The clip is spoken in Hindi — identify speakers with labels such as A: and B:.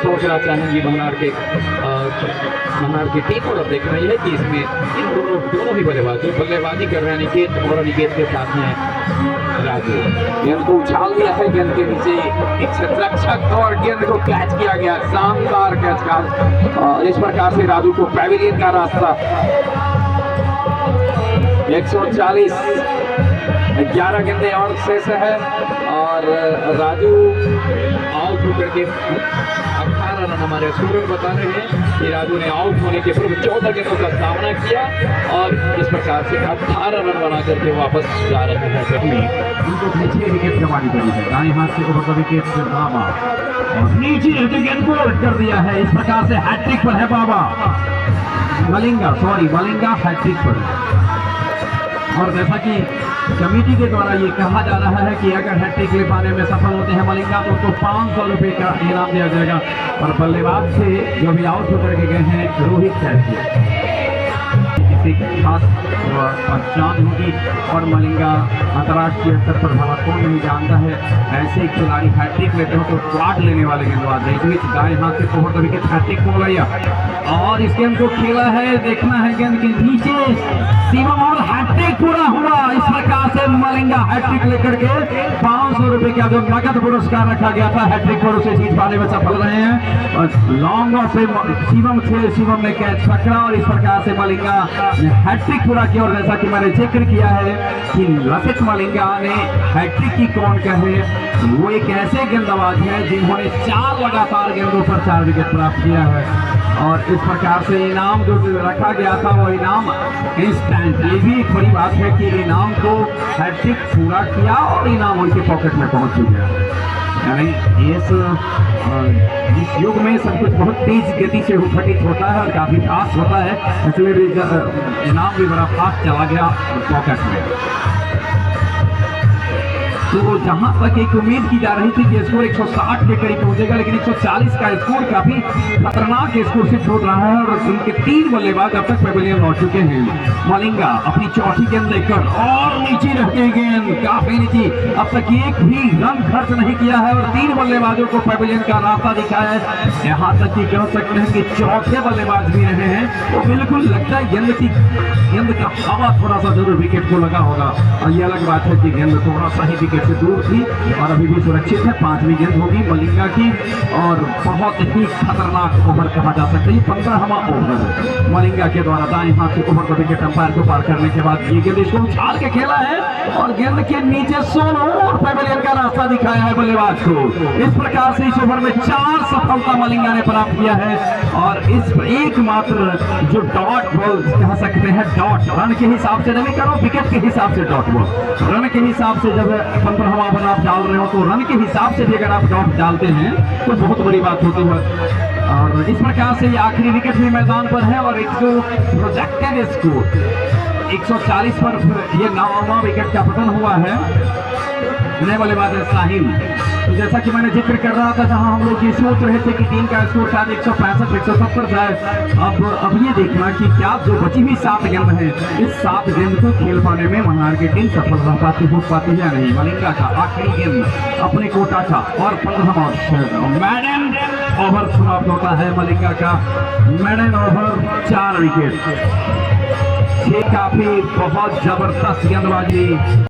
A: सोचना चाहेंगे मल्हार की टीम, और अब देखना यह है कि इसमें इन दोनों ही बल्लेबाजी कर रहे हैं निकेत, और निकेत के साथ में राजू। गेंद को उछाल दिया है, गेंद के नीचे एक क्षेत्ररक्षक और गेंद को कैच किया गया, शानदार कैच का। और इस प्रकार से राजू को पैविलियन का रास्ता 140 11 गेंदें और शेष है, और राजू आउट होकर के 18 रन हमारे सूरज बता रहे हैं कि राजू ने आउट होने के पूर्व 14 गेंदों का सामना किया, और इस प्रकार से 18 रन बना करके वापस जा रहे हैं।
B: उनको पीछे विकेट गंवानी पड़ी है, दाएं हाथ से ओवर द विकेट से बाबा, और नीचे गेंद को उलट कर दिया है। इस प्रकार से हैट्रिक पर है बाबा, मलिंगा हैट्रिक पर। और जैसा कि कमेटी के द्वारा ये कहा जा रहा है कि अगर हैट्रिक ले पाने में सफल होते हैं मलिंगा तो उनको 500 रुपये का इनाम दिया जाएगा। और बल्लेबाज से जो भी आउट होकर के गए हैं रोहित शर्मा, किसी खास पहचान होगी, और मलिंगा अंतर्राष्ट्रीय स्तर पर भला कौन नहीं जानता है, ऐसे खिलाड़ी हैट्रिक लेते हो तो क्वाड लेने वाले गेंदबाज है। इस दाएं हाथ से ओवर द विकेट हैट्रिक हो गया, और इस गेंद को खेला है, देखना है गेंद के नीचे शिवम, और हैट्रिक पूरा हुआ। इस प्रकार से मलिंगा हैट्रिक लेकर के 500 रुपये का जो नगद पुरस्कार रखा गया था हैट्रिक पर उसे जीत पाने में सफल रहे हैं। और लॉन्ग ऑफ से शिवम ने कैच पकड़ा, और इस प्रकार से मलिंगा ने हैट्रिक पूरा किया। और जैसा कि मैंने जिक्र किया है कि लसित मलिंगा ने हैट्रिक की कौन कहे, वो एक ऐसे गेंदबाज है जिन्होंने 4 लगातार गेंदों पर 4 विकेट प्राप्त किया है। और इस प्रकार से इनाम जो रखा गया था वो इनाम इंस्टेंट, ये भी एक बड़ी बात है कि इनाम को हैट्रिक पूरा किया और इनाम उनके पॉकेट में पहुंच गया। यानी इस युग में सब कुछ बहुत तेज गति से घटित होता है और काफी फास्ट होता है, इसलिए भी इनाम भी बड़ा फास्ट चला गया पॉकेट में। तो जहां तक एक उम्मीद की जा रही थी कि स्कोर 160 के करीब पहुंचेगा, लेकिन 140 का स्कोर काफी खतरनाक स्कोर से छोड़ रहा है। और उनके 3 बल्लेबाज अब तक पैविलियन लौट चुके हैं। मलिंगा अपनी चौथी गेंद लेकर, और नीचे रहते गेंद काफी नीचे, अब तक एक भी रन खर्च नहीं किया है, और 3 बल्लेबाजों को पैविलियन का रास्ता दिखाया है। यहाँ तक कि कह सकते हैं कि चौथे बल्लेबाज भी रहे हैं, तो बिल्कुल लगता है गेंद का हवा थोड़ा सा जरूर विकेट को लगा होगा। और ये अलग बात है कि गेंद थोड़ा सा ही विकेट से दूर थी, और अभी भी सुरक्षित है। 5वीं गेंद होगी मलिंगा की, और बहुत ही खतरनाक ओवर कहा जा सकता है। 15वां ओवर मलिंगा के द्वारा दाएं हाथ से ओवर को विकेट अंपायर को पार करने के बाद ये गेंद इसको उछाल के खेला है, और गेंद के नीचे सोलो और पैविलियन का रास्ता दिखाया है बल्लेबाज को। इस प्रकार से इस ओवर में 4 सफलता मलिंगा ने प्राप्त किया है। और इस एकमात्र जो डॉट बॉल कह सकते हैं, डॉट रन के हिसाब से नहीं करो, विकेट के हिसाब से डॉट बॉल, रन के हिसाब से जब 15वां ओवर आप डाल रहे हो तो रन के हिसाब से भी अगर आप डॉट डालते हैं तो बहुत बड़ी बात होती है। और इस प्रकार से ये आखिरी विकेट भी मैदान पर है, और एक जो प्रोजेक्टेड स्कोर 140 पर ये 9वां विकेट का पतन हुआ है। नए बल्लेबाज है साहिल। तो जैसा कि मैंने जिक्र कर रहा था, जहां हम लोग ये सोच रहे थे कि टीम का स्कोर शायद 165 170 जाए, अब ये देखना कि क्या जो बची हुई 7 गेंद है, इस 7 गेंद को खेल पाने में मल्हार की टीम सफल रह पाती हो पाती है या नहीं। मलिंगा का आखिरी गेंद अपने कोटा का, और 15वां मैडन ओवर समाप्त होता है मलिंगा का। मैडन ओवर 4 विकेट, ये काफी बहुत जबरदस्त गेंदबाजी।